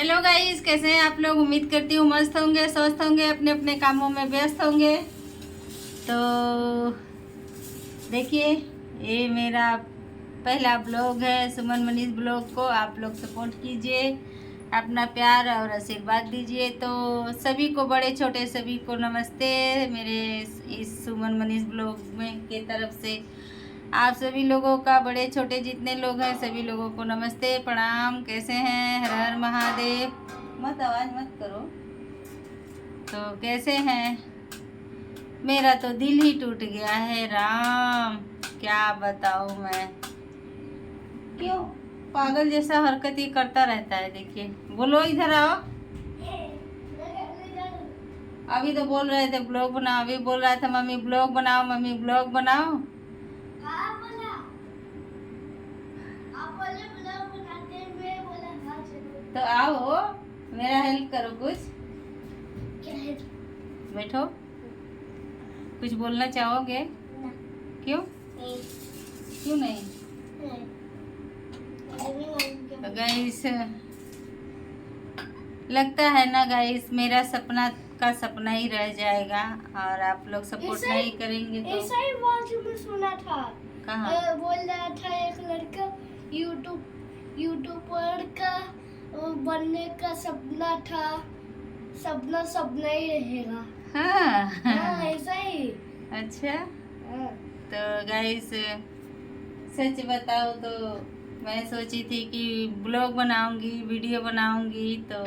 Hello guys, कैसे हैं आप लोग। उम्मीद करती हूँ मस्त होंगे, स्वस्थ होंगे, अपने अपने कामों में व्यस्त होंगे। तो देखिए, ये मेरा पहला ब्लॉग है सुमन मनीष ब्लॉग को आप लोग सपोर्ट कीजिए, अपना प्यार और आशीर्वाद दीजिए। तो सभी को, बड़े छोटे सभी को नमस्ते। मेरे इस सुमन मनीष ब्लॉग में के तरफ से आप सभी लोगों का, बड़े छोटे जितने लोग हैं सभी लोगों को नमस्ते, प्रणाम। कैसे हैं? हर हर महादेव। मत आवाज़ मत करो। तो कैसे हैं? मेरा तो दिल ही टूट गया है राम, क्या बताऊं मैं। क्यों पागल जैसा हरकत ही करता रहता है। देखिए, बोलो इधर आओ। अभी तो बोल रहे थे ब्लॉग बनाओ, अभी बोल रहा था मम्मी ब्लॉग बनाओ, मम्मी ब्लॉग बनाओ। तो आओ, मेरा हेल्प करो कुछ। क्या है? बैठो। कुछ बोलना चाहोगे? ना। क्यों? नहीं। क्यों नहीं? तो गाइस, लगता है ना गाइस, मेरा सपना का सपना ही रह जाएगा और आप लोग सपोर्ट नहीं करेंगे तो। ऐसा ही बात मैं सुना था। कहाँ? बोल रहा था एक लड़का यूट्यूबर का बनने का सपना था। सपना सपना ही रहेगा। हाँ ऐसा ही। अच्छा, हाँ। तो गाइस सच बताओ तो मैं सोची थी कि ब्लॉग बनाऊंगी, वीडियो बनाऊंगी तो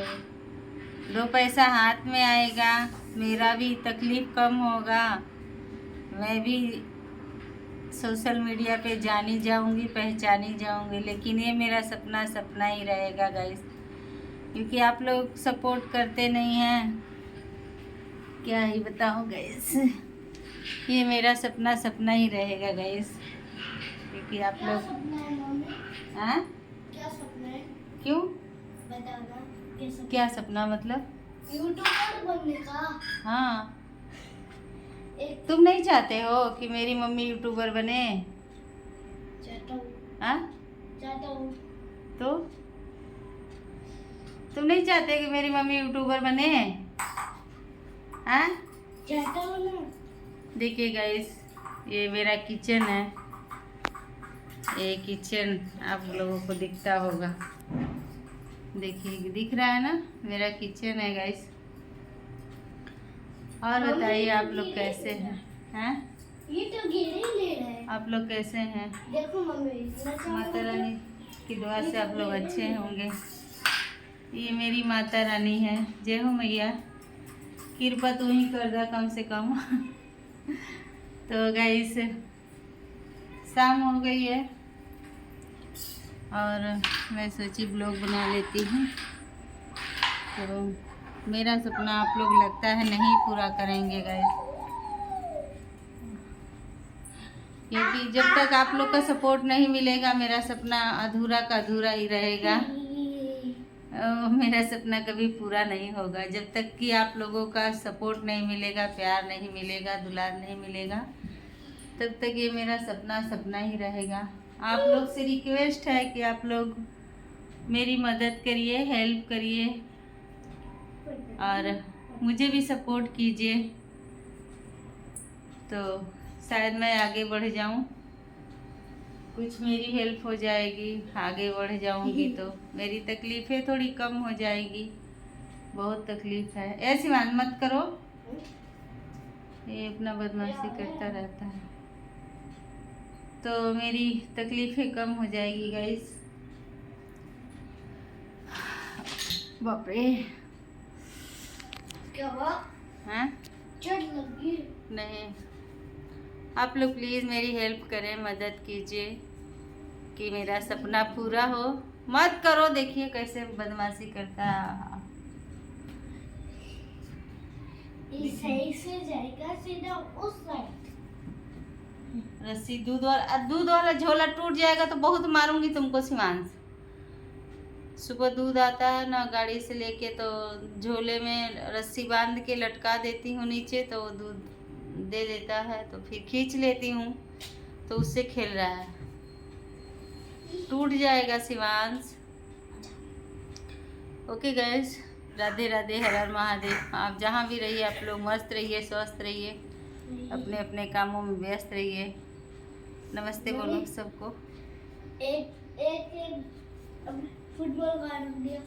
दो पैसा हाथ में आएगा, मेरा भी तकलीफ कम होगा, मैं भी सोशल मीडिया पे जानी जाऊंगी, पहचानी जाऊंगी। लेकिन ये मेरा सपना सपना ही रहेगा गाइस, क्योंकि आप लोग सपोर्ट करते नहीं हैं। क्या ही बताऊं गाइस, ये मेरा सपना सपना ही रहेगा गाइस, क्योंकि आप क्या लोग। सपना है मम्मी? हाँ? क्या सपना है? क्यों? बताना। क्या सपना मतलब? यूट्यूबर बनने का। हाँ, एक तुम नहीं चाहते हो कि मेरी मम्मी यूट्यूबर बने? चाहता हूँ। हाँ? चाहता हूँ। तो तुम नहीं चाहते कि मेरी मम्मी यूट्यूबर बने? हाँ? चाहता हूँ ना। देखिए गाइस, ये मेरा किचन है। ये किचन आप लोगों को दिखता होगा, देखिए दिख रहा है ना, मेरा किचन है गाइस। और बताइए आप लोग कैसे हैं? हैं? ये तो गिरे ही ले रहा है। आप लोग कैसे हैं? देखो मम्मी, माता रानी की दुआ से आप लोग अच्छे होंगे। ये मेरी माता रानी है, जय हो मैया, कृपा तू ही कर दा कम से कम। तो गाइस, शाम हो गई है और मैं सोची ब्लॉग बना लेती हूँ। तो मेरा सपना आप लोग लगता है नहीं पूरा करेंगे गाइस, क्योंकि जब तक आप लोग का सपोर्ट नहीं मिलेगा मेरा सपना अधूरा का अधूरा ही रहेगा। मेरा सपना कभी पूरा नहीं होगा जब तक कि आप लोगों का सपोर्ट नहीं मिलेगा, प्यार नहीं मिलेगा, दुलार नहीं मिलेगा, तब तक ये मेरा सपना सपना ही रहेगा। आप लोग से रिक्वेस्ट है कि आप लोग मेरी मदद करिए, हेल्प करिए और मुझे भी सपोर्ट कीजिए, तो शायद मैं आगे बढ़ जाऊं, कुछ मेरी हेल्प हो जाएगी, आगे बढ़ जाऊंगी तो मेरी तकलीफ़ें थोड़ी कम हो जाएगी। बहुत तकलीफ है। ऐसी बात मत करो, ये अपना बदमाशी करता रहता है, तो मेरी तकलीफ़ें कम हो जाएगी गाइस। बाप रे, क्या हुआ? हैं? चोट लगी? नहीं, आप लोग प्लीज़ मेरी हेल्प करें, मदद कीजिए कि मेरा सपना पूरा हो। मत करो, देखिए कैसे बदमाशी करता है। ये सही से जाएगा सीधा उस साइड। रस्सी दूध वाला झोला टूट जाएगा तो बहुत मारूंगी तुमको शिवांश। सुबह दूध आता है ना गाड़ी से लेके, तो झोले में रस्सी बांध के लटका देती हूँ नीचे, तो वो दूध दे देता है, तो फिर खींच लेती हूँ, तो उससे खेल रहा है। टूट जाएगा शिवांश। ओके गैस, राधे राधे, हर हर महादेव। आप जहाँ भी रहिए आप लोग मस्त रहिए, स्वस्थ रहिए, अपने अपने कामों में व्यस्त रहिए। नमस्ते बोलो सबको। एक फुटबॉल का दिया।